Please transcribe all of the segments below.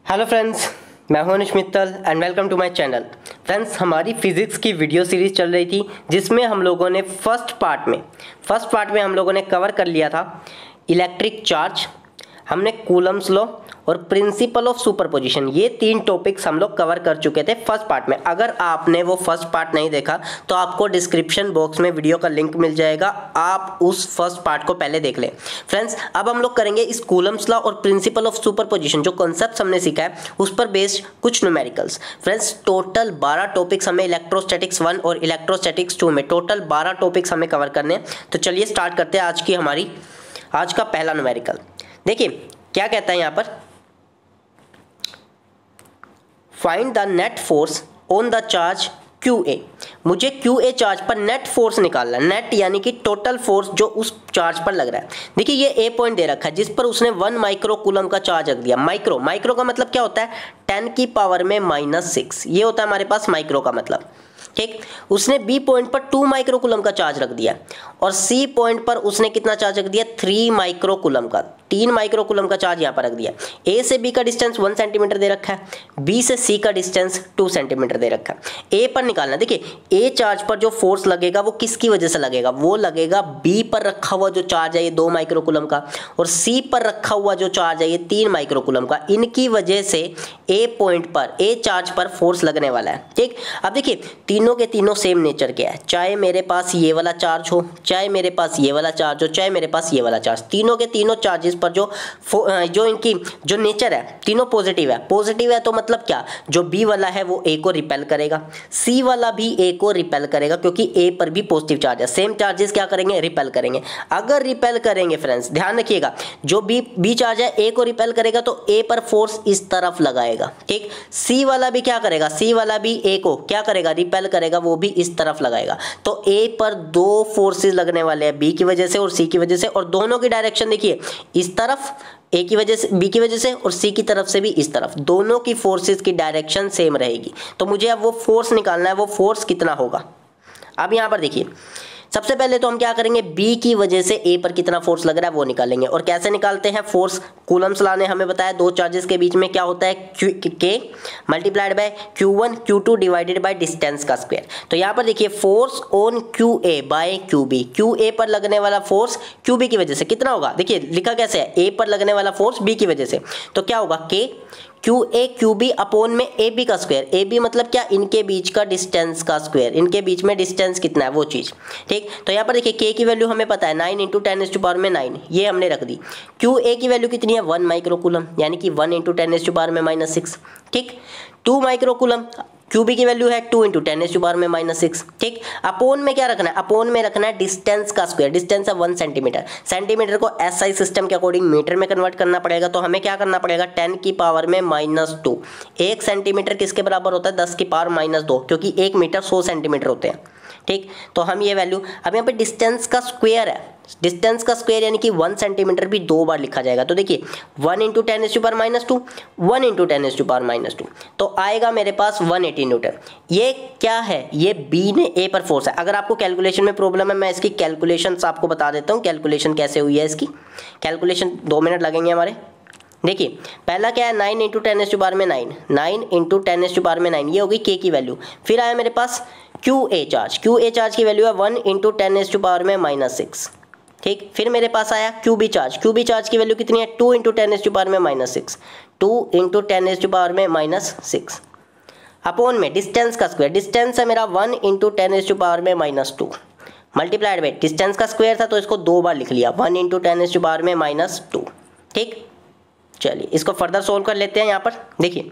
Hello friends, मैं हूं Anush Mittal and welcome to my channel. Friends, हमारी फिजिक्स की वीडियो सीरीज चल रही थी जिसमें हम लोगों ने फर्स्ट पार्ट में हम लोगों ने कवर कर लिया था इलेक्ट्रिक चार्ज, हमने कूलम्स लॉ और प्रिंसिपल ऑफ सुपरपोजिशन। ये तीन टॉपिक्स हम लोग कवर कर चुके थे फर्स्ट पार्ट में। अगर आपने वो फर्स्ट पार्ट नहीं देखा तो आपको डिस्क्रिप्शन बॉक्स में वीडियो का लिंक मिल जाएगा, आप उस फर्स्ट पार्ट को पहले देख लें। फ्रेंड्स, अब हम लोग करेंगे इस कूलम्स लॉ और प्रिंसिपल ऑफ सुपरपोजिशन, जो कॉन्सेप्ट हमने सीखा है उस पर बेस्ड कुछ न्यूमेरिकल्स। फ्रेंड्स, टोटल 12 टॉपिक्स हमें इलेक्ट्रोस्टैटिक्स 1 और इलेक्ट्रोस्टैटिक्स 2 में टोटल 12 टॉपिक्स हमें कवर करने हैं। तो चलिए स्टार्ट करते हैं आज का पहला न्यूमेरिकल। देखिए क्या कहता है यहाँ पर, find the net force on the charge QA। मुझे QA चार्ज पर नेट फोर्स निकालना है। नेट यानी कि टोटल फोर्स जो उस चार्ज पर लग रहा है। देखिए ये A पॉइंट दे रखा है जिस पर उसने 1 माइक्रो कूलम का चार्ज रख दिया। माइक्रो का मतलब क्या होता है, 10 की पावर में -6, ये होता है हमारे पास माइक्रो का मतलब। ठीक, उसने B पॉइंट पर 2 माइक्रो कूलम का चार्ज रख दिया और C पॉइंट पर उसने कितना चार्ज रख दिया, 3 माइक्रो कूलम का, 3 माइक्रो कूलम का चार्ज यहाँ पर रख दिया। A से B का डिस्टेंस 1 सेंटीमीटर दे रखा है, B से C का डिस्टेंस 2 सेंटीमीटर दे रखा है। A पर निकालना, देखिए A चार्ज पर जो फोर्स लगेगा वो किसकी वजह से लगेगा, वो लगेगा B पर रखा हुआ जो चार्ज है ये 2 माइक्रो कूलम का, और C पर रखा हुआ जो चार्ज है ये 3 माइक्रो कूलम का। इनकी वजह से A पॉइंट पर, A चार्ज पर फोर्स लगने वाला है। ठीक, अब देखिए तीनों के तीनों सेम नेचर के हैं, चाहे मेरे पास ये वाला चार्ज हो, चाहे मेरे पास ये वाला चार्ज हो, चाहे मेरे पास ये वाला चार्ज, तीनों के तीनों चार्जेस पर जो इनकी जो नेचर है तीनों पॉजिटिव है। पॉजिटिव है तो मतलब क्या, जो B वाला है वो A को रिपेल करेगा, C वाला भी A को रिपेल करेगा क्योंकि A पर भी पॉजिटिव चार्ज है। सेम चार्जेस क्या करेंगे, रिपेल करेंगे। अगर रिपेल करेंगे फ्रेंड्स, ध्यान रखिएगा, जो B चार्ज है A को रिपेल करेगा तो A पर फोर्स इस तरफ लगाएगा। ठीक, C वाला भी क्या करेगा, C वाला भी A को क्या करेगा, रिपेल करेगा, वो भी इस तरफ लगाएगा। तो A पर 2 फोर्सेस लगने वाले हैं, B की वजह से और C की वजह से, और दोनों की डायरेक्शन देखिए इस तरफ, A की वजह से, B की वजह से, और C की तरफ से भी इस तरफ, दोनों की फोर्सेस की डायरेक्शन सेम रहेगी। तो मुझे अब वो फोर्स निकालना है, वो फोर्स कितना होगा। अब यहाँ पर देखिए सबसे पहले तो हम क्या करेंगे, B की वजह से A पर कितना फोर्स लग रहा है वो निकालेंगे। और कैसे निकालते हैं फोर्स, कूलम्स लॉ ने हमें बताया दो चार्जेस के बीच में क्या होता है, K multiplied by Q1 Q2 divided by distance का स्क्वायर। तो यहाँ पर देखिए force on QA by QB, QA पर लगने वाला फोर्स QB की वजह से कितना होगा, देखिए लिखा कैसे है, A पर लगने वाला फोर्स B की वजह से, तो क्या होगा K QA QB अपॉन में AB का स्क्वायर। AB मतलब क्या, इनके बीच का डिस्टेंस का स्क्वायर, इनके बीच में डिस्टेंस कितना है वो चीज़। ठीक, तो यहाँ पर देखिए K की वैल्यू हमें पता है 9 × 10⁻⁹, ये हमने रख दी। QA की वैल्यू कितनी है, 1 माइक्रो कूलम, यानी कि 1 × 10⁻⁻6। ठीक, 2 माइक्रो कूलम, QB की वैल्यू है 2 × 10⁻⁻6। ठीक, अपोन में क्या रखना है, अपोन में रखना है डिस्टेंस का स्क्वायर। डिस्टेंस है 1 सेंटीमीटर, सेंटीमीटर को SI सिस्टम के अकॉर्डिंग मीटर में कन्वर्ट करना पड़ेगा। तो हमें क्या करना पड़ेगा, 10 की पावर में -2। 1 सेंटीमीटर किसके बराबर होता है, 10 की पावर -2, क्योंकि 1 मीटर 100 सेंटीमीटर होते हैं। ठीक, तो हम ये वैल्यू, अब यहाँ पे डिस्टेंस का स्क्वायर है, डिस्टेंस का स्क्वायर यानी कि 1 सेंटीमीटर भी 2 बार लिखा जाएगा। तो देखिए 1 × 10⁻⁻2, 1 × 10⁻⁻2, तो आएगा मेरे पास 180 न्यूटन। ये क्या है, ये B ने A पर फोर्स है। अगर आपको कैलकुलेशन में प्रॉब्लम है, मैं इसकी कैलकुलेशंस आपको बता देता हूँ, कैलकुलेशन कैसे हुई है इसकी। कैलकुलेशन 2 मिनट लगेंगे हमारे। देखिए पहला क्या है, 9 × 10⁻⁹, 9 × 10⁻⁹, ये होगी K की वैल्यू। फिर आया मेरे पास QA चार्ज की वैल्यू है 1 × 10⁻⁻6। ठीक, फिर मेरे पास आया QB चार्ज की वैल्यू कितनी है, 2 × 10⁻⁻6, 2 × 10⁻⁻6 अपॉन में डिस्टेंस का स्क्वायर, डिस्टेंस है मेरा 1 × 10⁻⁻2 मल्टीप्लाइड बाय डिस्टेंस का स्क्वायर था तो इसको 2 बार लिख लिया, 1 × 10⁻⁻2। ठीक, चलिए इसको फर्दर सोल्व कर लेते हैं। यहाँ पर देखिए,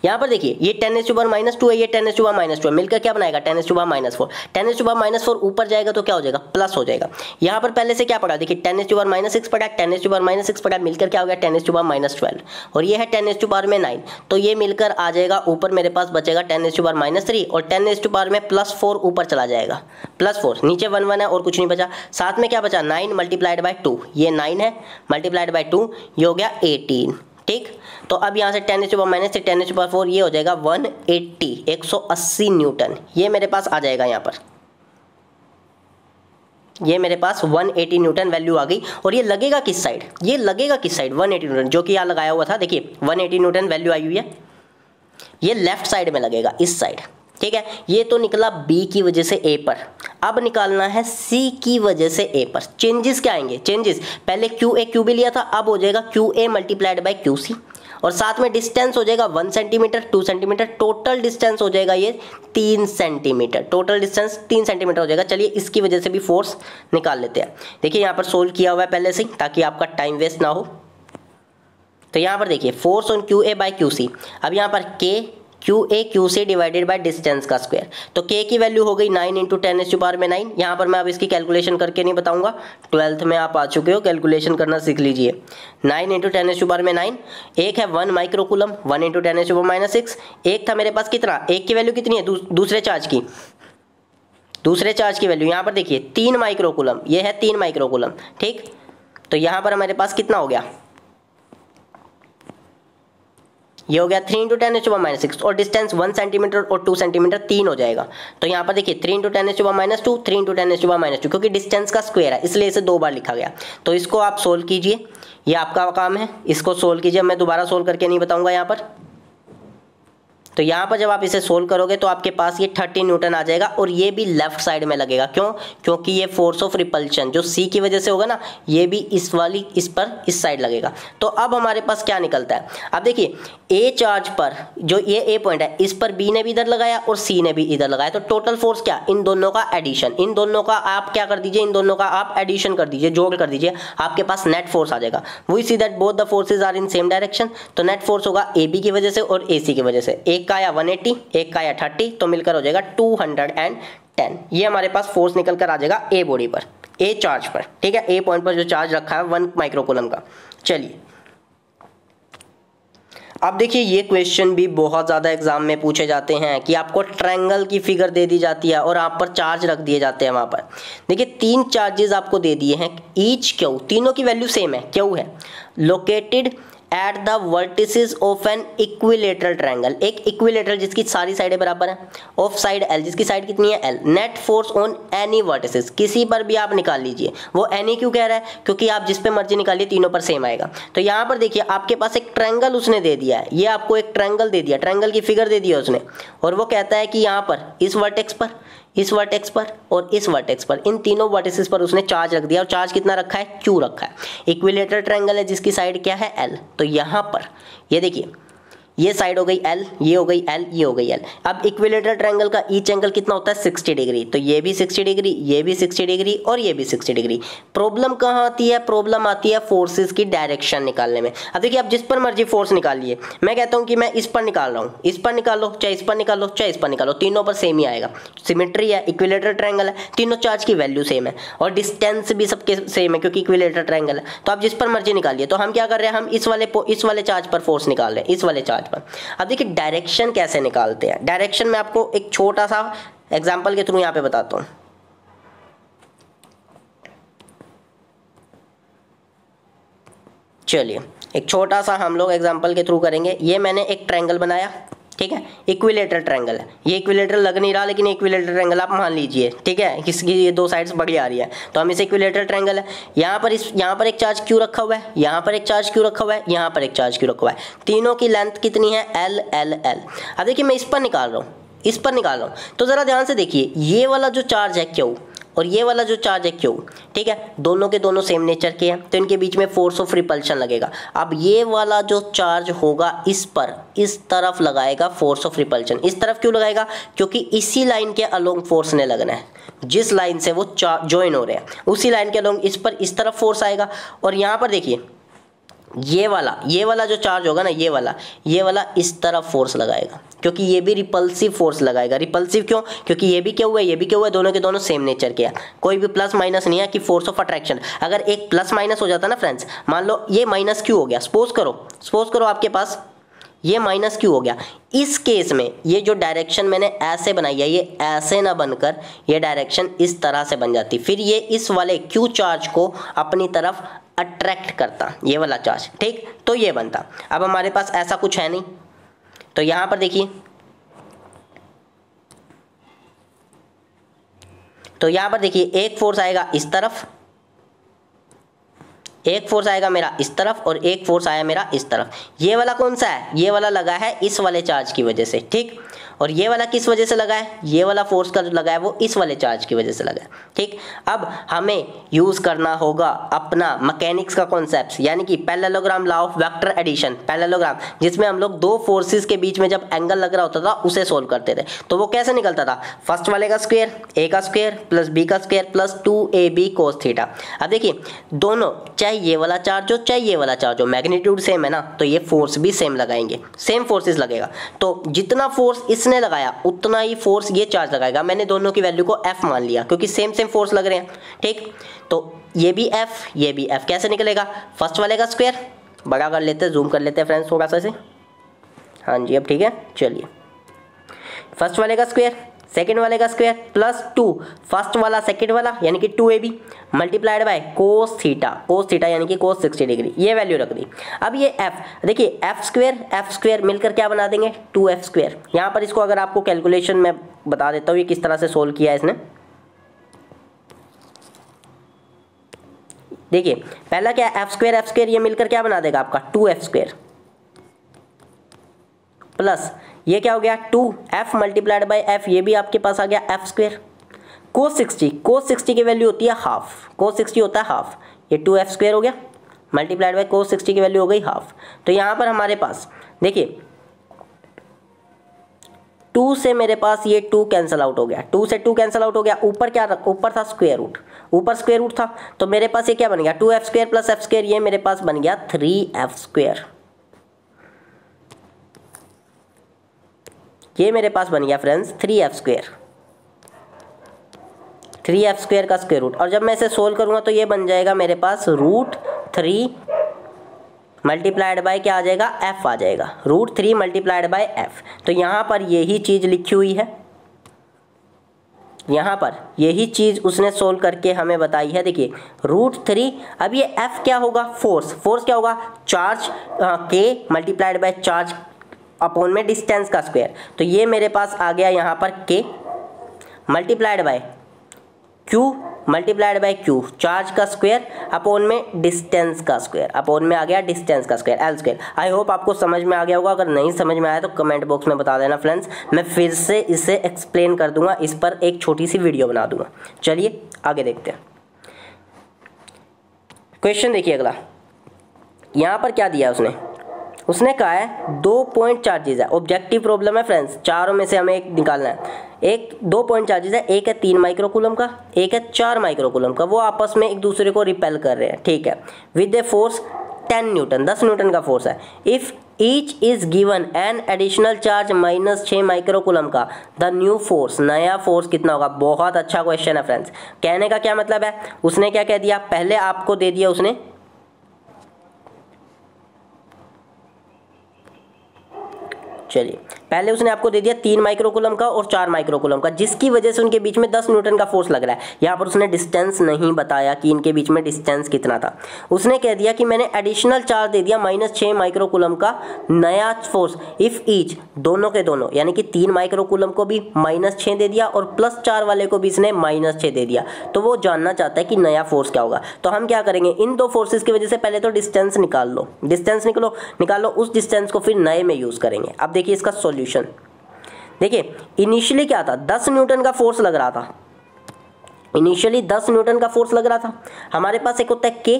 यहाँ पर देखिए ये 10⁻⁻2 है, ये 10⁻⁻2 है, मिलकर क्या बनाएगा 10⁻⁴। 10⁻⁴ ऊपर जाएगा तो क्या हो जाएगा, प्लस हो जाएगा। यहाँ पर पहले से क्या पढ़ा, देखिए 10⁻⁻6 पढ़ा, 10⁻⁻6 पढ़ा, मिलकर क्या हो गया 10⁻12, और ये है 10⁻9, तो ये मिलकर आ जाएगा ऊपर मेरे पास बचेगा 10⁻3, और 10⁻4 ऊपर चला जाएगा, +4, नीचे 1 1 है और कुछ नहीं बचा। साथ में क्या बचा, 9 × 2, ये 9 है, मल्टीप्लाइड बाय 2, ये हो गया 18। ठीक, तो अब यहाँ से 10⁻⁻, से 10⁻4, ये हो जाएगा 180 न्यूटन, ये मेरे पास आ जाएगा यहाँ पर। ये मेरे पास 180 न्यूटन वैल्यू आ गई। और ये लगेगा किस साइड, ये लगेगा किस साइड, 180 न्यूटन जो कि यहाँ लगाया हुआ था, देखिए 180 न्यूटन वैल्यू आई हुई है, ये लेफ्ट साइड में लगेगा, इस साइड, ठीक है। ये तो निकला बी की वजह से ए पर, अब निकालना है सी की वजह से ए पर। चेंजेस क्या आएंगे, चेंजेस पहले क्यू ए क्यू बी लिया था, अब हो जाएगा Q A multiplied by Q C, और साथ में डिस्टेंस हो जाएगा 1 सेंटीमीटर 2 सेंटीमीटर, टोटल डिस्टेंस हो जाएगा ये 3 सेंटीमीटर, टोटल डिस्टेंस 3 सेंटीमीटर हो जाएगा। चलिए इसकी वजह से भी फोर्स निकाल लेते हैं। देखिए यहाँ पर सोल्व किया हुआ है पहले से, ताकि आपका टाइम वेस्ट ना हो। तो यहाँ पर देखिए force on Q A by Q C, अब यहाँ पर K Q A Q C divided by distance का स्क्वायर, तो के की वैल्यू हो गई 9 इंटू 10⁻⁹। यहाँ पर मैं अब इसकी कैलकुलेशन करके नहीं बताऊंगा, 12th में आप आ चुके हो, कैलकुलेशन करना सीख लीजिए। 9 इंटू 10⁻⁹, एक है 1 माइक्रोकूलम, 1 इंटू 10⁻⁶, एक था मेरे पास कितना, एक की वैल्यू कितनी है दूसरे चार्ज की, दूसरे चार्ज की वैल्यू यहाँ पर देखिए 3 माइक्रोकूलम, ये है 3 माइक्रोकूलम, ठीक। तो यहाँ पर हमारे पास कितना हो गया, ये हो गया 3 इंटू 10⁻⁶, और डिस्टेंस 1 सेंटीमीटर और 2 सेंटीमीटर 3 हो जाएगा। तो यहाँ पर देखिए 3 इंटू 10⁻⁻2 3 इंटू 10⁻⁻2, क्योंकि डिस्टेंस का स्क्वायर है इसलिए इसे 2 बार लिखा गया। तो इसको आप सोल्व कीजिए, ये आपका काम है, इसको सोल्व कीजिए, मैं दोबारा सोल्व करके नहीं बताऊंगा यहाँ पर। तो यहाँ पर जब आप इसे सोल्व करोगे तो आपके पास ये 30 न्यूटन आ जाएगा, और ये भी लेफ्ट साइड में लगेगा। क्यों, क्योंकि ये फोर्स ऑफ रिपल्शन जो सी की वजह से होगा ना, ये भी इस वाली इस पर इस साइड लगेगा। तो अब हमारे पास क्या निकलता है, अब देखिए ए चार्ज पर जो ये ए पॉइंट है, इस पर बी ने भी इधर लगाया और सी ने भी इधर लगाया, तो टोटल फोर्स क्या, इन दोनों का एडिशन, इन दोनों का आप क्या कर दीजिए, इन दोनों का आप एडिशन कर दीजिए, जोड़ कर दीजिए, आपके पास नेट फोर्स आ जाएगा। We see that both the forces are in same direction, तो नेट फोर्स होगा ए बी की वजह से और ए सी की वजह से, एक का आया 180, एक का आया 30, तो मिलकर हो जाएगा 210। ये हमारे पास फोर्स निकल कर आ जाएगा ए बॉडी पर, ए चार्ज पर, ठीक है, ए पॉइंट पर जो चार्ज रखा है 1 माइक्रोकूलम का। चलिए अब देखिए ये क्वेश्चन भी बहुत ज़्यादा एग्जाम में पूछे जाते हैं कि आपको ट्रायंगल की फिगर दे दी जाती है और आप पर चार्ज रख दिए जाते हैं। वहाँ पर देखिए 3 चार्जेस आपको दे दिए हैं, ईच क्यू, तीनों की वैल्यू सेम है, क्यू है, located at the vertices of an equilateral triangle, एक इक्विलेटरल जिसकी सारी साइडें बराबर हैं, ऑफ साइड एल जिसकी साइड कितनी है L, net force on any vertices, किसी पर भी आप निकाल लीजिए, वो एनी क्यों कह रहा है, क्योंकि आप जिस पे मर्जी निकालिए तीनों पर सेम आएगा। तो यहाँ पर देखिए आपके पास एक ट्रायंगल उसने दे दिया है, ये आपको एक ट्रायंगल दे दिया, ट्रायंगल की फिगर दे दी है उसने, और वो कहता है कि यहाँ पर इस वर्टेक्स पर, इस वर्टेक्स पर और इस वर्टेक्स पर, इन तीनों वर्टिसेस पर उसने चार्ज रख दिया, और चार्ज कितना रखा है, क्यू रखा है। इक्विलेटरल ट्रायंगल है जिसकी साइड क्या है एल, तो यहाँ पर ये देखिए ये साइड हो गई एल, ये हो गई एल, ये हो गई एल। अब इक्विलेटरल ट्रायंगल का ईच एंगल कितना होता है 60 डिग्री, तो ये भी 60 डिग्री, ये भी 60 डिग्री और ये भी 60 डिग्री। प्रॉब्लम कहाँ आती है, प्रॉब्लम आती है फोर्सेस की डायरेक्शन निकालने में। अब देखिए आप जिस पर मर्जी फोर्स निकालिए, मैं कहता हूँ कि मैं इस पर निकाल रहा हूँ, इस पर निकालो, चाहे इस पर निकालो, चाहे इस पर निकालो, तीनों पर सेम ही आएगा। सिमेट्री है, इक्विलेटरल ट्रायंगल है, तीनों चार्ज की वैल्यू सेम है और डिस्टेंस भी सबके सेम है क्योंकि इक्विलेटरल ट्रायंगल है। तो आप जिस पर मर्जी निकालिए। तो हम क्या कर रहे हैं, हम इस वाले चार्ज पर फोर्स निकाल रहे हैं, इस वाले चार्ज पर। अब देखिए डायरेक्शन कैसे निकालते हैं, डायरेक्शन में आपको एक छोटा सा एग्जांपल के थ्रू यहां पे बताता हूं। चलिए एक छोटा सा हम लोग एग्जांपल के थ्रू करेंगे। ये मैंने एक ट्रायंगल बनाया, ठीक है, इक्विलेटरल ट्रायंगल है, ये इक्विलेटरल लग नहीं रहा लेकिन इक्विलेटरल ट्रायंगल आप मान लीजिए, ठीक है, किसकी ये 2 साइड्स बड़ी आ रही है, तो हम इसे इक्विलेटरल ट्रायंगल है। यहाँ पर एक चार्ज क्यू रखा हुआ है, यहाँ पर एक चार्ज क्यू रखा हुआ है, यहाँ पर एक चार्ज क्यू रखा हुआ है, तीनों की लेंथ कितनी है एल एल एल। अब देखिए मैं इस पर निकाल रहा हूँ, इस पर निकाल रहा हूँ, तो ज़रा ध्यान से देखिए ये वाला जो चार्ज है क्यू और ये वाला जो चार्ज है क्यू, ठीक है, दोनों के दोनों सेम नेचर के हैं, तो इनके बीच में फोर्स ऑफ रिपल्शन लगेगा। अब ये वाला जो चार्ज होगा इस पर इस तरफ लगाएगा फोर्स ऑफ रिपल्शन। इस तरफ क्यों लगाएगा, क्योंकि इसी लाइन के अलोंग फोर्स ने लगना है, जिस लाइन से वो ज्वाइन हो रहे हैं उसी लाइन के अलोंग इस पर इस तरफ फोर्स आएगा। और यहाँ पर देखिए ये वाला जो चार्ज होगा ना, ये वाला इस तरफ फोर्स लगाएगा, क्योंकि ये भी रिपल्सिव फोर्स लगाएगा। रिपल्सिव क्यों, क्योंकि ये भी क्या हुआ है, ये भी क्या हुआ है, दोनों के दोनों सेम नेचर के हैं, कोई भी प्लस माइनस नहीं है कि फोर्स ऑफ अट्रैक्शन। अगर एक प्लस माइनस हो जाता ना फ्रेंड्स, मान लो ये माइनस क्यू हो गया, सपोज करो आपके पास ये माइनस क्यू हो गया, इस केस में ये जो डायरेक्शन मैंने ऐसे बनाई है ये ऐसे ना बनकर ये डायरेक्शन इस तरह से बन जाती, फिर ये इस वाले क्यू चार्ज को अपनी तरफ अट्रैक्ट करता, ये वाला चार्ज, ठीक, तो ये बनता। अब हमारे पास ऐसा कुछ है नहीं, तो यहां पर देखिए तो यहाँ पर देखिए एक फोर्स आएगा इस तरफ, एक फोर्स आएगा मेरा इस तरफ और एक फोर्स आया मेरा इस तरफ। ये वाला कौन सा है, ये वाला लगा है इस वाले चार्ज की वजह से, ठीक। और ये वाला किस वजह से लगा है, ये वाला फोर्स का जो लगा है वो इस वाले चार्ज की वजह से लगा है, ठीक। अब हमें यूज़ करना होगा अपना मैकेनिक्स का कॉन्सेप्ट, यानी कि parallelogram law of vector addition, parallelogram, जिसमें हम लोग दो फोर्सेस के बीच में जब एंगल लग रहा होता था उसे सोल्व करते थे। तो वो कैसे निकलता था, फर्स्ट वाले का स्क्वायर, ए का स्क्वायर प्लस बी का square plus 2ab cos theta. अब देखिए दोनों, चाहे ये वाला चार्ज हो चाहे ये वाला चार्ज हो, मैग्नीट्यूड सेम है ना, तो ये फोर्स भी सेम लगाएंगे, सेम फोर्सेस लगेगा। तो जितना फोर्स इसने लगाया उतना ही फोर्स ये चार्ज लगाएगा। मैंने दोनों की वैल्यू को F मान लिया क्योंकि सेम सेम फोर्स लग रहे हैं, ठीक। तो ये भी F, ये भी F, कैसे निकलेगा, फर्स्ट वाले का स्क्वायर, बड़ा कर लेते हैं, जूम कर लेते हैं फ्रेंड्स थोड़ा सा से, हाँ जी अब ठीक है। चलिए फर्स्ट वाले का स्क्वायर, सेकंड वाले का स्क्वायर प्लस 2 फर्स्ट वाला सेकंड वाला यानी कि 2ab multiplied by cos theta यानी कि कोस 60 डिग्री, ये वैल्यू रख दी। अब ये f, देखिए एफ स्क्वायर मिलकर क्या बना देंगे 2f स्क्वायर। यहाँ पर इसको अगर आपको कैलकुलेशन में बता देता हूँ ये किस तरह से सोल्व किया है इसने। देखिए पहला क्या है, एफ स्क्वायर ये मिलकर क्या बना देगा आपका 2f स्क्वायर प्लस ये क्या हो गया 2f मल्टीप्लाइड बाय f, ये भी आपके पास आ गया f स्क्वायर। कोस 60 की वैल्यू होती है हाफ, कोस 60 होता है हाफ, ये 2f स्क्वायर हो गया मल्टीप्लाइड बाय कोस 60 की वैल्यू हो गई हाफ। तो यहाँ पर हमारे पास देखिए 2 से मेरे पास ये 2 कैंसिल आउट हो गया, 2 से 2 कैंसिल आउट हो गया, ऊपर क्या ऊपर था स्क्वायर रूट, ऊपर स्क्वायर रूट था, तो मेरे पास ये क्या बन गया 2f square plus f square, ये मेरे पास बन गया 3f स्क्वायर, ये मेरे पास बन गया friends 3f square, 3f square का स्क्वायर रूट। और जब मैं इसे सोल्व करूंगा तो ये बन जाएगा मेरे पास √3 मल्टीप्लाइड बाय क्या आ जाएगा f आ जाएगा, √3 मल्टीप्लाइड बाय f। तो यहाँ पर यही चीज़ लिखी हुई है, यहाँ पर यही चीज़ उसने सोल्व करके हमें बताई है। देखिए √3, अब ये f क्या होगा, फोर्स क्या होगा, charge k multiplied by charge upon में डिस्टेंस का स्क्वायर। तो ये मेरे पास आ गया यहाँ पर k multiplied bye q multiplied by q, charge का स्क्वायर अपॉन में डिस्टेंस का स्क्वायर, अपॉन में आ गया डिस्टेंस का square l square. I hope आपको समझ में आ गया होगा, अगर नहीं समझ में आया तो कमेंट बॉक्स में बता देना फ्रेंड्स, मैं फिर से इसे एक्सप्लेन कर दूंगा, इस पर एक छोटी सी वीडियो बना दूंगा। चलिए आगे देखते हैं क्वेश्चन। देखिए अगला, यहाँ पर क्या दिया उसने कहा है 2 पॉइंट चार्जेस है, ऑब्जेक्टिव प्रॉब्लम है फ्रेंड्स, चारों में से हमें एक निकालना है। एक 2 पॉइंट चार्जेस है, एक है 3 माइक्रोकूलम का, एक है 4 माइक्रोकूलम का, वो आपस में एक दूसरे को रिपेल कर रहे हैं, ठीक है, with a force 10 Newton, 10 Newton का फोर्स है। If each is given an additional charge -6 microcoulomb का, द न्यू फोर्स, नया फोर्स कितना होगा। बहुत अच्छा क्वेश्चन है फ्रेंड्स। कहने का क्या मतलब है, उसने क्या कह दिया, पहले आपको दे दिया उसने चलिए पहले उसने आपको दे दिया 3 माइक्रोकूलम का और 4 माइक्रोकूलम का, जिसकी वजह से उनके बीच में 10 न्यूटन का फोर्स लग रहा है। यहाँ पर उसने डिस्टेंस नहीं बताया कि इनके बीच में डिस्टेंस कितना था। उसने कह दिया कि मैंने एडिशनल चार्ज दे दिया -6 माइक्रोकूलम का नया फोर्स, इफ ईच, दोनों के दोनों, यानी कि 3 माइक्रोकूलम को भी -6 दे दिया और +4 वाले को भी इसने -6 दे दिया। तो वो जानना चाहता है कि नया फोर्स क्या होगा। तो हम क्या करेंगे, इन दो फोर्सेस की वजह से पहले तो डिस्टेंस निकाल लो, डिस्टेंस निकाल लो, उस डिस्टेंस को फिर नए में यूज़ करेंगे। अब देखिए इसका सॉल्यूशन, देखिए इनिशियली क्या था, 10 न्यूटन का फोर्स लग रहा था, इनिशियली 10 न्यूटन का फोर्स लग रहा था। हमारे पास एक होता है k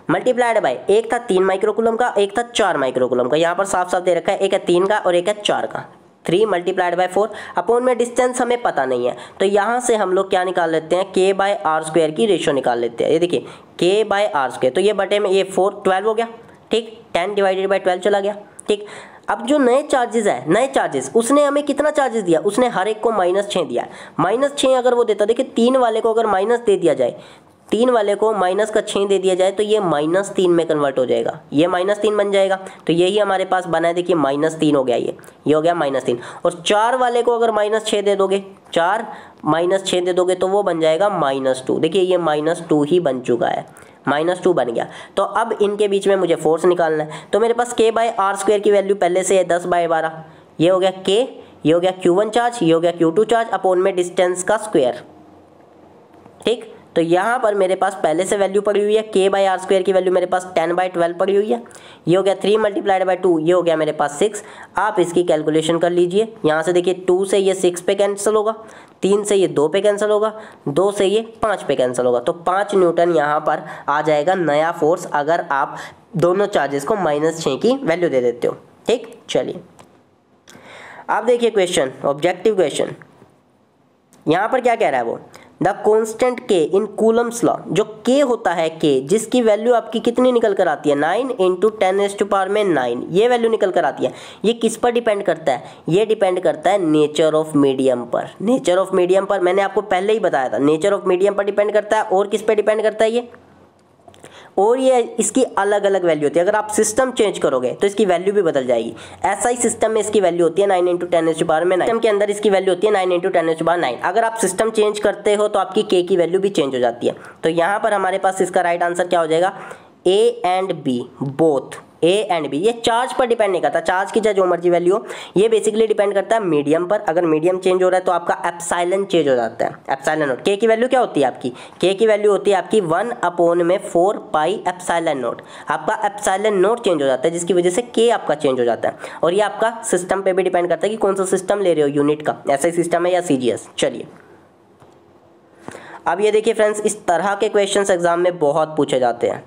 मल्टीप्लाइड बाय, एक था 3 माइक्रोकूलम का, एक था 4 माइक्रोकूलम का, यहाँ पर साफ साफ दे रखा है, एक है 3 का और एक है 4 का, 3 मल्टीप्लाइड बाय 4 अपॉन में डिस्टेंस हमें पता नहीं है, तो यहाँ से हम लोग क्या निकाल लेते हैं, k/r² की रेशियो निकाल लेते हैं। ये देखिए k/r², तो ये बटे में ये 12 हो गया, ठीक, 10 डिवाइडेड बाय 12 चला गया, ठीक। अब जो नए चार्जेस है, नए चार्जेस उसने हमें कितना चार्जेस दिया, उसने हर एक को -6 दिया। -6 अगर वो देता, देखिए 3 वाले को अगर माइनस दे दिया जाए, 3 वाले को -6 दे दिया जाए तो ये -3 में कन्वर्ट हो जाएगा, ये -3 बन जाएगा। तो यही हमारे पास बना है, देखिए -3 हो गया, ये हो गया -3। और 4 वाले को अगर -6 दे दोगे, 4 -6 दे दोगे तो वो बन जाएगा -2। देखिए ये -2 ही बन चुका है, -2 बन गया। तो अब इनके बीच में मुझे फोर्स निकालना है, तो मेरे पास k/r² की वैल्यू पहले से है 10/12, ये हो गया k, ये हो गया q1 चार्ज, ये हो गया q2 चार्ज अपॉन में डिस्टेंस का स्क्वायर, ठीक। तो यहाँ पर मेरे पास पहले से वैल्यू पड़ी हुई है, k/r² की वैल्यू मेरे पास 10/12 पड़ी हुई है। ये हो गया 3 × 2, ये हो गया मेरे पास 6। आप इसकी कैलकुलेशन कर लीजिए। यहाँ से देखिए 2 से ये 6 पे कैंसिल होगा, 3 से ये 2 पे कैंसिल होगा, 2 से ये 5 पे कैंसिल होगा। तो 5 न्यूटन यहाँ पर आ जाएगा नया फोर्स, अगर आप दोनों चार्जेस को -6 की वैल्यू दे देते हो। ठीक, चलिए आप देखिए क्वेश्चन, ऑब्जेक्टिव क्वेश्चन। यहाँ पर क्या कह रहा है वो, the constant k in Coulomb's law, जो k होता है k, जिसकी वैल्यू आपकी कितनी निकल कर आती है 9 × 10⁻⁹, ये वैल्यू निकल कर आती है। ये किस पर डिपेंड करता है, ये डिपेंड करता है नेचर ऑफ मीडियम पर। नेचर ऑफ मीडियम पर मैंने आपको पहले ही बताया था, नेचर ऑफ मीडियम पर डिपेंड करता है। और किस पर डिपेंड करता है ये, और ये इसकी अलग अलग वैल्यू होती है। अगर आप सिस्टम चेंज करोगे तो इसकी वैल्यू भी बदल जाएगी। SI सिस्टम में इसकी वैल्यू होती है 9 × 10⁻⁹, सिस्टम के अंदर इसकी वैल्यू होती है 9 × 10⁹। अगर आप सिस्टम चेंज करते हो तो आपकी k की वैल्यू भी चेंज हो जाती है। तो यहाँ पर हमारे पास इसका राइट आंसर क्या हो जाएगा, A and B both, A and B। ये चार्ज पर डिपेंड नहीं करता, चार्ज की चाहे जो मर्जी वैल्यू हो, ये बेसिकली डिपेंड करता है मीडियम पर। अगर मीडियम चेंज हो रहा है तो आपका एप्सिलॉन चेंज हो जाता है, एप्सिलॉन नोट। K की वैल्यू क्या होती है आपकी, K की वैल्यू होती है आपकी 1/4π एप्सिलॉन नोट। आपका एप्सिलॉन नोट चेंज हो जाता है, जिसकी वजह से K आपका चेंज हो जाता है। और ये आपका सिस्टम पे भी डिपेंड करता है कि कौन सा सिस्टम ले रहे हो, यूनिट का SI सिस्टम है या CGS। चलिए अब ये देखिए फ्रेंड्स, इस तरह के क्वेश्चन एग्जाम में बहुत पूछे जाते हैं।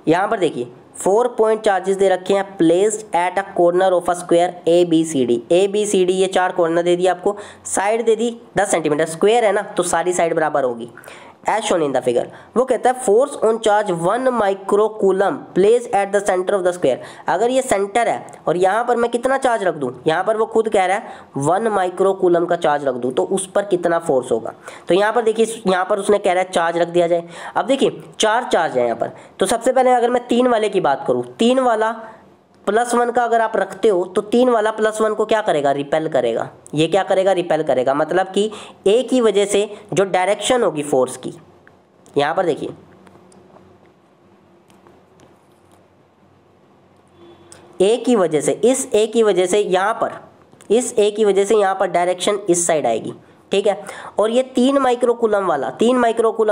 यहाँ पर देखिए 4 पॉइंट चार्जेस दे रखे हैं, placed at a corner of a square ABCD। ये 4 कॉर्नर दे दिए आपको, साइड दे दी 10 सेंटीमीटर, स्क्वायर है ना तो सारी साइड बराबर होगी, as shown in the figure. वो कहता है force on charge 1 microcoulomb place at the centre of the square. अगर ये सेंटर है और यहाँ पर मैं कितना चार्ज रख दूँ, यहाँ पर वो खुद कह रहा है 1 माइक्रोकूलम का चार्ज रख दूँ तो उस पर कितना फोर्स होगा। तो यहाँ पर देखिए, यहाँ पर उसने कह रहा है चार्ज रख दिया जाए। अब देखिए 4 चार्ज है यहाँ पर, तो सबसे पहले अगर मैं 3 वाले की बात करूँ, 3 वाला +1 का अगर आप रखते हो तो 3 वाला +1 को क्या करेगा, रिपेल करेगा। ये क्या करेगा, रिपेल करेगा। मतलब कि A की वजह से जो डायरेक्शन होगी फोर्स की, यहां पर देखिए A की वजह से, इस A की वजह से यहां पर, इस A की वजह से यहां पर डायरेक्शन इस साइड आएगी, ठीक है। और ये 3 माइक्रोकूलम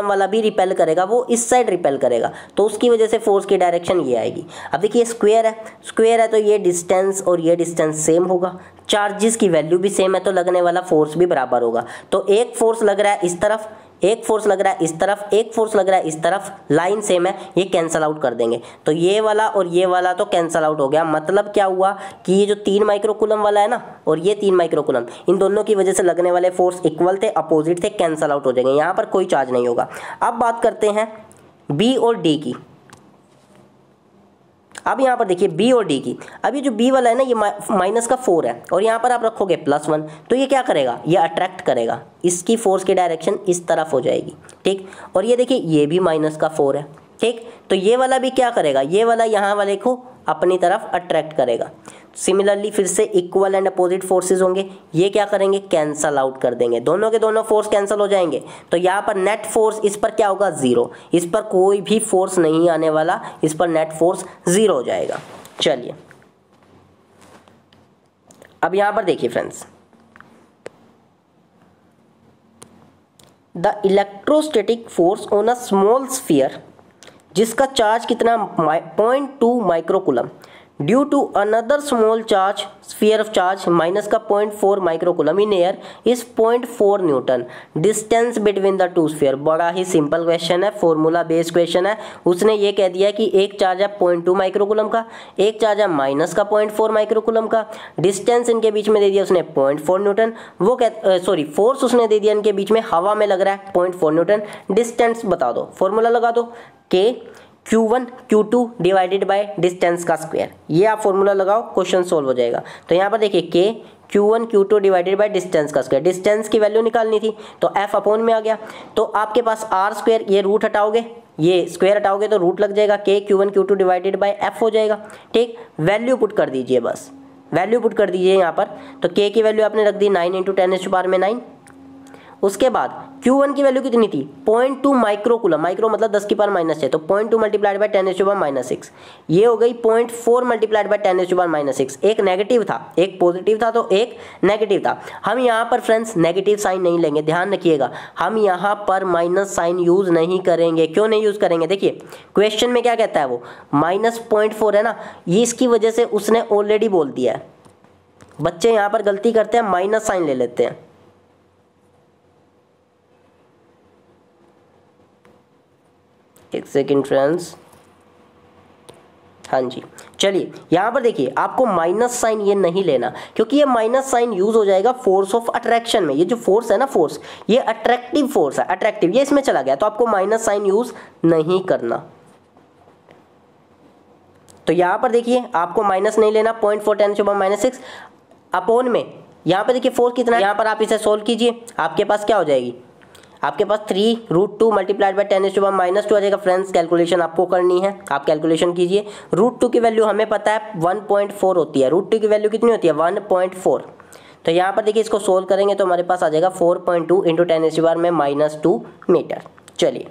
वाला भी रिपेल करेगा, वो इस साइड रिपेल करेगा, तो उसकी वजह से फोर्स की डायरेक्शन ये आएगी। अब देखिए स्क्वायर है तो ये डिस्टेंस और ये डिस्टेंस सेम होगा, चार्जेस की वैल्यू भी सेम है तो लगने वाला फोर्स भी बराबर होगा। तो एक फोर्स लग रहा है इस तरफ, एक फोर्स लग रहा है इस तरफ, एक फोर्स लग रहा है इस तरफ, लाइन सेम है, ये कैंसल आउट कर देंगे। तो ये वाला और ये वाला तो कैंसल आउट हो गया। मतलब क्या हुआ कि ये जो 3 माइक्रोकूलम वाला है ना और ये 3 माइक्रोकूलम, इन दोनों की वजह से लगने वाले फोर्स इक्वल थे, अपोजिट थे, कैंसल आउट हो जाएंगे, यहाँ पर कोई चार्ज नहीं होगा। अब बात करते हैं B और D की। अब यहाँ पर देखिए B और D की, अब ये जो B वाला है ना, ये -4 है और यहाँ पर आप रखोगे +1, तो ये क्या करेगा, ये अट्रैक्ट करेगा, इसकी फोर्स की डायरेक्शन इस तरफ हो जाएगी, ठीक। और ये देखिए ये भी -4 है, ठीक। तो ये वाला भी क्या करेगा, ये वाला यहाँ वाले को अपनी तरफ अट्रैक्ट करेगा। सिमिलरली फिर से इक्वल एंड अपोजिट फोर्सेस होंगे, ये क्या करेंगे, कैंसल आउट कर देंगे, दोनों के दोनों फोर्स कैंसिल हो जाएंगे। तो यहाँ पर नेट फोर्स इस पर क्या होगा, 0, इस पर कोई भी फोर्स नहीं आने वाला, इस पर नेट फोर्स 0 हो जाएगा। चलिए अब यहाँ पर देखिए friends, the electrostatic force on a small sphere, जिसका चार्ज कितना 0.2 microcoulomb, due to another small charge sphere of charge -0.4 microcoulomb in air is 0.4 newton, distance between the 2 sphere. बड़ा ही सिंपल क्वेश्चन है, फॉर्मूला बेस्ड क्वेश्चन है। उसने ये कह दिया कि एक चार्ज है 0.2 माइक्रोकूलम का, एक चार्ज है -0.4 माइक्रोकूलम का, डिस्टेंस इनके बीच में दे दिया उसने 0.4 न्यूटन, वो फोर्स उसने दे दिया इनके बीच में, हवा में लग रहा है 0.4 न्यूटन। डिस्टेंस बता दो, फॉर्मूला लगा दो, K Q1 Q2 divided by distance का स्क्वायर। ये आप फॉर्मूला लगाओ, क्वेश्चन सोल्व हो जाएगा। तो यहाँ पर देखिए K Q1 Q2 divided by distance का स्क्वायर, डिस्टेंस की वैल्यू निकालनी थी तो F अपॉन में आ गया। तो आपके पास r², ये रूट हटाओगे, ये स्क्वायर हटाओगे तो रूट लग जाएगा, K Q1 Q2 divided bye F हो जाएगा, ठीक। वैल्यू पुट कर दीजिए, बस वैल्यू पुट कर दीजिए यहाँ पर। तो K की वैल्यू आपने रख दी 9 × 10⁻⁹, उसके बाद Q1 की वैल्यू कितनी थी 0.2 माइक्रोकूलम, माइक्रो मतलब 10 की पावर -6, तो 0.2 मल्टीप्लाइड बाय 10⁻⁻⁶, ये हो गई 0.4 मल्टीप्लाइड बाय 10⁻⁻⁶। एक नेगेटिव था, एक पॉजिटिव था, तो एक नेगेटिव था। हम यहाँ पर फ्रेंड्स नेगेटिव साइन नहीं लेंगे, ध्यान रखिएगा, हम यहाँ पर माइनस साइन यूज नहीं करेंगे। क्यों नहीं यूज करेंगे, देखिए क्वेश्चन में क्या कहता है, वो -0.4 है ना, ये इसकी वजह से उसने ऑलरेडी बोल दिया है। बच्चे यहाँ पर गलती करते हैं, माइनस साइन ले लेते हैं। एक सेकेंड फ्रेंड्स, हाँ जी, चलिए यहाँ पर देखिए आपको माइनस साइन ये नहीं लेना, क्योंकि ये माइनस साइन यूज हो जाएगा फोर्स ऑफ अट्रैक्शन में। ये जो फोर्स है ना, फोर्स ये अट्रैक्टिव फोर्स है, अट्रैक्टिव, ये इसमें चला गया, तो आपको माइनस साइन यूज नहीं करना। तो यहाँ पर देखिए आपको माइनस नहीं लेना, 0.4 10⁻⁻⁶ अपॉन में, यहाँ पर देखिए फोर्स कितना है, यहाँ पर आप इसे सोल्व कीजिए, आपके पास क्या हो जाएगी, आपके पास 3√2 मल्टीप्लाइड बाय 10⁻⁻² आ जाएगा। फ्रेंड्स कैलकुलेशन आपको करनी है, आप कैलकुलेशन कीजिए। √2 की वैल्यू हमें पता है 1.4 होती है, √2 की वैल्यू कितनी होती है 1.4। तो यहाँ पर देखिए इसको सोल्व करेंगे तो हमारे पास आ जाएगा 4.2 × 10⁻⁻² मीटर। चलिए